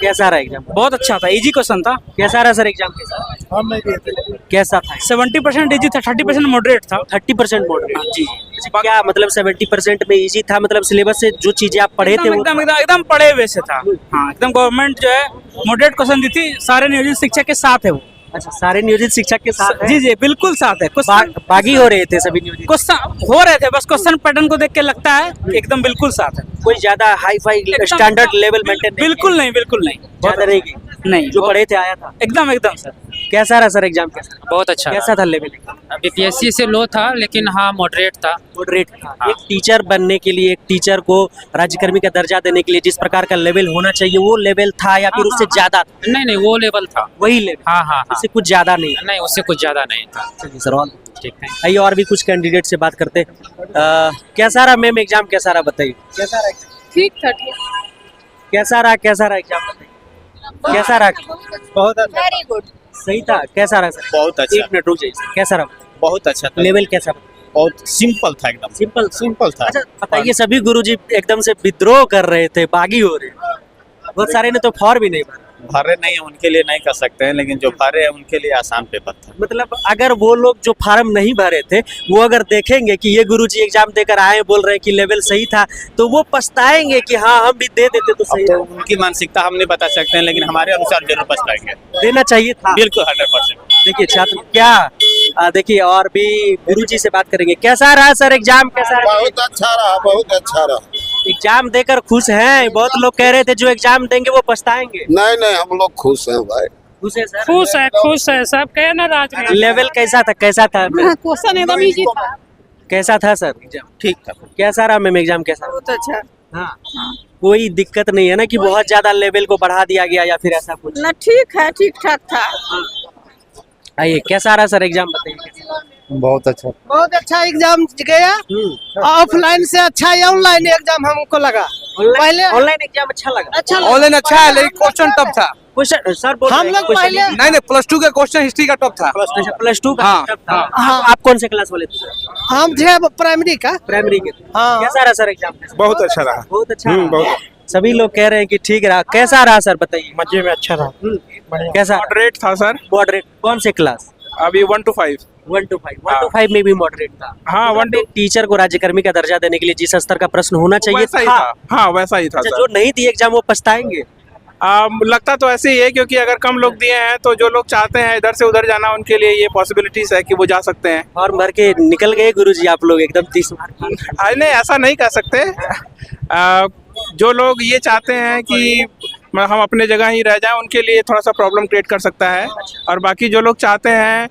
कैसा रहा एग्जाम? बहुत अच्छा था, इजी क्वेश्चन था। कैसा रहा सर एग्जाम? कैसा हम नहीं दिए थे। कैसा था? 70% इजी था, 30% मॉडरेट था। 30% मॉडरेट। जी, क्या मतलब 70% में इजी था? मतलब सिलेबस से जो चीजें आप पढ़े थे एकदम वो एकदम एकदम एकदम पढ़े हुए से था। हाँ, एकदम गवर्नमेंट जो है मॉडरेट क्वेश्चन दी थी, सारे नियोजित शिक्षक के साथ है वो। अच्छा, सारे नियोजित शिक्षक के साथ है? जी जी, बिल्कुल साथ है। क्वेश्चन बागी हो रहे थे सभी नियोजित? क्वेश्चन हो रहे थे, बस क्वेश्चन पैटर्न को देख के लगता है कि एकदम बिल्कुल साथ है। कोई ज्यादा हाई फाई एकदम- स्टैंडर्ड लेवल मेंटेन बिल्कुल नहीं, बिल्कुल नहीं, ज्यादा नहीं की? नहीं, जो पढ़े थे आया था? एकदम एकदम सर। कैसा रहा सर एग्जाम? बहुत अच्छा कैसा था लेवल? बीपीएससी से लो था, लेकिन हाँ मॉडरेट था। मॉडरेट था। एक टीचर बनने के लिए, एक टीचर को राज्यकर्मी का दर्जा देने के लिए जिस प्रकार का लेवल होना चाहिए वो लेवल था या फिर उससे ज्यादा था? नहीं नहीं, वो लेवल था। वही लेवल? हाँ हाँ हाँ, उससे कुछ ज्यादा नहीं? नहीं उससे कुछ ज्यादा नहीं था। चलिए सर, ऑल ठीक है। आइए और भी कुछ कैंडिडेट से बात करते हैं। कैसा रहा मैम एग्जाम? कैसा रहा बताइए? कैसा रहा? ठीक था, ठीक। कैसा रहा? कैसा रहा एग्जाम बताइए? कैसा रहा? बहुत अच्छा। Very good. सही था? कैसा रहा सर? बहुत अच्छा। एक मिनट रुक जाइए सर। कैसा रहा? बहुत अच्छा था। लेवल कैसा? बहुत सिंपल था, एकदम सिंपल सिंपल था। अच्छा बताइए, सभी गुरुजी एकदम से विद्रोह कर रहे थे, बागी हो रहे हैं। बहुत सारे ने तो फॉर्म भी नहीं भरा। भरे नहीं है उनके लिए नहीं कर सकते हैं, लेकिन जो भरे हैं उनके लिए आसान पेपर था। मतलब अगर वो लोग जो फार्म नहीं भरे थे वो अगर देखेंगे कि ये गुरुजी एग्जाम देकर आए, बोल रहे हैं कि लेवल सही था, तो वो पछताएंगे कि हाँ हम भी दे देते तो सही अब तो था। उनकी मानसिकता हम नहीं बता सकते हैं, लेकिन हमारे अनुसार जरूर पछताएंगे। देना चाहिए था। बिल्कुल 100%। देखिए छात्र क्या देखिए और भी गुरुजी से बात करेंगे। कैसा रहा सर एग्जाम? कैसा रहा? बहुत अच्छा रहा, बहुत अच्छा रहा। एग्जाम देकर खुश हैं? बहुत लोग कह रहे थे जो एग्जाम देंगे वो पछताएंगे। नहीं नहीं, हम लोग खुश हैं भाई। खुश है सर? खुश है सब कहे ना राज में। लेवल कैसा था? कैसा था? क्वेश्चन एकदम इजी था। कैसा था सर एग्जाम? ठीक था। कैसा रहा मैम एग्जाम? कैसा? बहुत अच्छा। हाँ, कोई दिक्कत नहीं है ना कि बहुत ज्यादा लेवल को बढ़ा दिया गया या फिर ऐसा कुछ? ना, ठीक है, ठीक ठाक था। आइए, कैसा रहा सर एग्जाम बताइए? बहुत अच्छा। बहुत अच्छा एग्जाम गया। ऑफलाइन से अच्छा या ऑनलाइन एग्जाम हमको लगा। पहले ऑनलाइन एग्जाम अच्छा लगा? अच्छा ऑनलाइन अच्छा है, लेकिन क्वेश्चन टफ था। क्वेश्चन सर बोल हम लोग पहले नहीं प्लस टू का क्वेश्चन हिस्ट्री का टफ था। प्लस टू का हाँ, टफ था। हाँ। आप कौन से क्लास वाले थे? हम थे प्राइमरी का। प्राइमरी के थे। हाँ। कैसा रहा सर एग्जाम? बहुत अच्छा रहा। बहुत अच्छा रहा। बहुत। सभी लोग कह रहे हैं कि ठीक रहा। कैसा रहा सर बताइए? मजे में अच्छा रहा। कैसा? मॉडरेट था सर। मॉडरेट कौन से क्लास? अभी 1 to 5। 1 to 5। 1 to 5 में भी मॉडरेट था? हाँ, 1 to टीचर को राज्यकर्मी का दर्जा देने के लिए जिस स्तर का प्रश्न होना चाहिए वैसा ही था। था। हाँ वैसा ही था अच्छा, सर। जो नहीं दिए एग्जाम वो पछताएंगे? लगता तो ऐसे ही है, क्योंकि अगर कम लोग दिए हैं तो जो लोग चाहते हैं इधर से उधर जाना, उनके लिए ये पॉसिबिलिटीज है कि वो जा सकते हैं। और भर के निकल गए गुरुजी आप लोग एकदम 30 मार्क। नहीं, ऐसा नहीं कह सकते। जो लोग ये चाहते हैं कि हम अपने जगह ही रह जाएं, उनके लिए थोड़ा सा प्रॉब्लम क्रिएट कर सकता है। और बाकी जो लोग चाहते हैं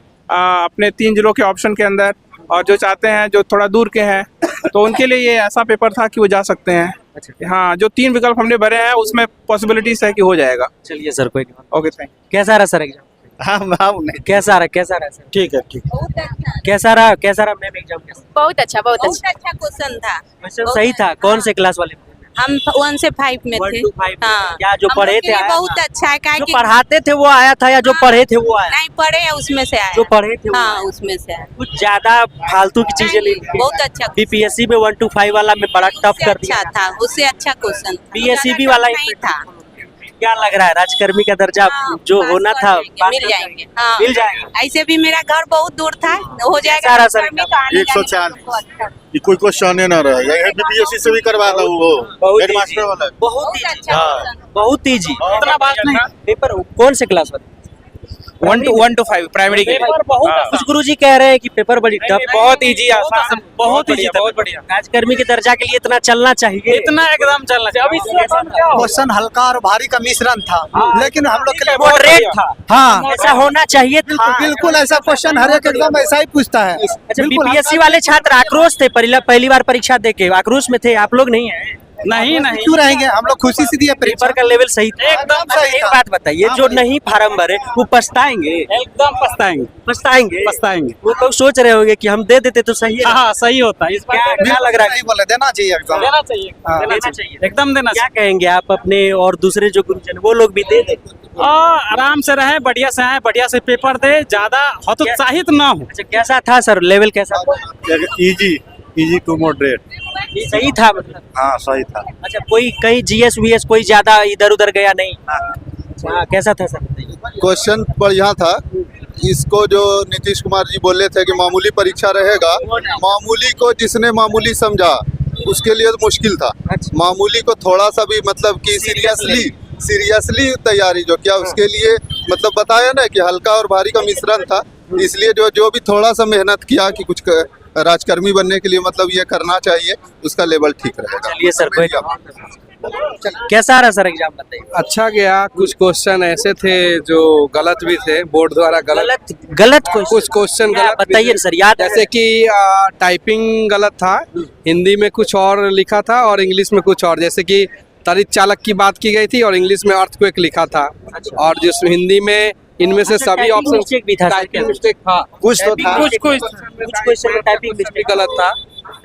अपने 3 जिलों के ऑप्शन के अंदर, और जो चाहते हैं जो थोड़ा दूर के हैं, तो उनके लिए ये ऐसा पेपर था कि वो जा सकते हैं। हाँ, जो 3 विकल्प हमने भरे हैं उसमें पॉसिबिलिटीज है कि हो जाएगा। चलिए सर, कोई नहीं। ओके, थैंक कैसा रहा सर एग्जाम? कैसा रहा? कैसा रहा सर? ठीक है, ठीक। कैसा रहा? कैसा रहा मैम एग्जाम? कैसा? बहुत अच्छा, बहुत अच्छा क्वेश्चन था। क्वेश्चन सही था? कौन से क्लास वाले? हम 1 से 5 में 1 थे। to 5 में। हाँ, या जो हम पढ़े लोग के थे लिए आया बहुत था? अच्छा है। काहे जो कि पढ़ाते थे वो आया था या जो पढ़े थे वो आया? नहीं पढ़े हैं उसमें से आया। जो पढ़े थे वो हाँ, आया। उसमें से आया। कुछ ज्यादा फालतू की चीजें नहीं थी। बहुत अच्छा। बीपीएससी में 1 to 5 वाला में बड़ा टफ कर दिया। अच्छा था, उससे अच्छा क्वेश्चन। बीएससीबी वाला नहीं था। क्या लग रहा है राज्यकर्मी का दर्जा जो पास होना कर था जाएंगे, मिल जाएंगे। हाँ, मिल जाएगा? ऐसे भी मेरा घर बहुत दूर था, हो जाएगा। सारा सर गर्मी तो आने जाने 140। का अच्छा। ये कोई क्वेश्चन ना रहेगा, ये बीपीएससी से भी करवा लो। वो बहुत हेडमास्टर वाला। बहुत बहुत easy। अच्छा क्वेश्चन। बहुत ईजी। इतना बात नहीं। पेपर कौन से क्लास वाले? 1 to 5 प्राइमरी के लिए। कुछ गुरुजी कह रहे हैं कि पेपर बड़ी टफ। बहुत इजी, आसान, बहुत इजी, बहुत बढ़िया। राज्यकर्मी के दर्जा के लिए इतना चलना चाहिए। इतना एकदम चलना चाहिए। अभी क्वेश्चन हल्का और भारी का मिश्रण था, लेकिन हम लोग के लिए मॉडरेट था। हाँ, ऐसा होना चाहिए था। बिल्कुल ऐसा क्वेश्चन हर एक एकदम ऐसा ही पूछता है। अच्छा, बिल्कुल बीपीएससी वाले छात्र आक्रोश थे पहली बार परीक्षा देके, आक्रोश में थे आप लोग? नहीं है? नहीं, क्यों रहेंगे, हम लोग खुशी से दिए परीक्षा। पेपर का लेवल सही था? एकदम सही एक था। बात बताइए, जो नहीं फार्म भरे वो पछताएंगे? एकदम पछताएंगे। पछताएंगे। वो लोग सोच रहे होंगे कि हम दे देते तो सही है। हाँ, सही होता है। इस बार क्या लग रहा है? नहीं बोले, देना चाहिए एग्जाम। देना चाहिए, हाँ। देना चाहिए, एकदम देना क्या चाहिए। कहेंगे आप अपने और दूसरे जो गुरुजन वो लोग भी दे दें? आराम से रहे, बढ़िया से आए, बढ़िया से पेपर दे, ज्यादा हतोत्साहित ना हो। अच्छा, कैसा था सर लेवल? कैसा था? Easy to moderate. सही था मतलब। हाँ सही था। अच्छा, कोई कहीं जीएस वीएस कोई ज्यादा इधर उधर गया नहीं? हाँ, कैसा था सर बताइए। क्वेश्चन बढ़िया था। इसको जो नीतीश कुमार जी बोले थे कि मामूली परीक्षा रहेगा, मामूली को जिसने मामूली समझा उसके लिए तो मुश्किल था। अच्छा। मामूली को थोड़ा सा भी मतलब कि सीरियसली तैयारी जो किया उसके लिए मतलब बताया ना कि हल्का और भारी का मिश्रण था। इसलिए जो भी थोड़ा सा मेहनत किया कि कुछ राजकर्मी बनने के लिए मतलब ये करना चाहिए, उसका लेवल ठीक रहेगा। चलिए सर, कोई कैसा रहा सर एग्जाम बताइए। अच्छा गया। कुछ क्वेश्चन ऐसे थे जो गलत भी थे, बोर्ड द्वारा गलत गलत कुछ क्वेश्चन क्या गलत भी बताइए थे। सर, याद है? जैसे कि टाइपिंग गलत था, हिंदी में कुछ और लिखा था और इंग्लिश में कुछ और। जैसे कि तरित चालक की बात की गई थी और इंग्लिश में अर्थक्वेक लिखा था। और जिस हिंदी में इनमें से अच्छा, सभी typing ऑप्शन mistake भी था सर, क्या? मिस्टेक था, कुछ तो था, कुछ क्वेश्चन में टाइपिंग मिस्टेक गलत था।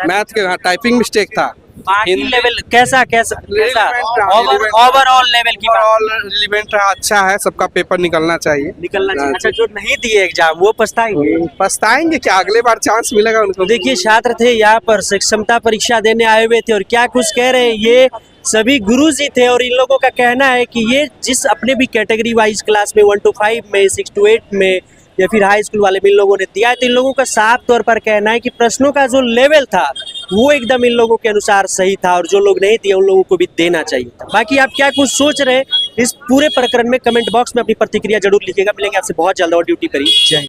मैथ के टाइपिंग मिस्टेक था। बाकी हिंदी- लेवल कैसा relevant रहा, ओवरऑल लेवल की बात ओवरऑल रिलेवेंट रहा, अच्छा है। सबका पेपर निकलना चाहिए। निकलना चाहिए। अच्छा, जो नहीं दिए एग्जाम वो पछताएंगे? पछताएंगे क्या? अगले बार चांस मिलेगा उनको। तो देखिए, छात्र थे यहाँ पर क्षमता परीक्षा देने आए हुए थे और क्या कुछ कह रहे हैं, ये सभी गुरुजी थे और इन लोगों का कहना है कि ये जिस अपने भी कैटेगरी वाइज क्लास में 1 to 5 में 6 to 8 में या फिर हाई स्कूल वाले में इन लोगों ने दिया है, तो इन लोगों का साफ तौर पर कहना है कि प्रश्नों का जो लेवल था वो एकदम इन लोगों के अनुसार सही था और जो लोग नहीं दिए उन लोगों को भी देना चाहिए था। बाकी आप क्या कुछ सोच रहे हैं इस पूरे प्रकरण में कमेंट बॉक्स में अपनी प्रतिक्रिया जरूर लिखिएगा। मिलेंगे आपसे बहुत जल्द और ड्यूटी पर ही। जय हिंद।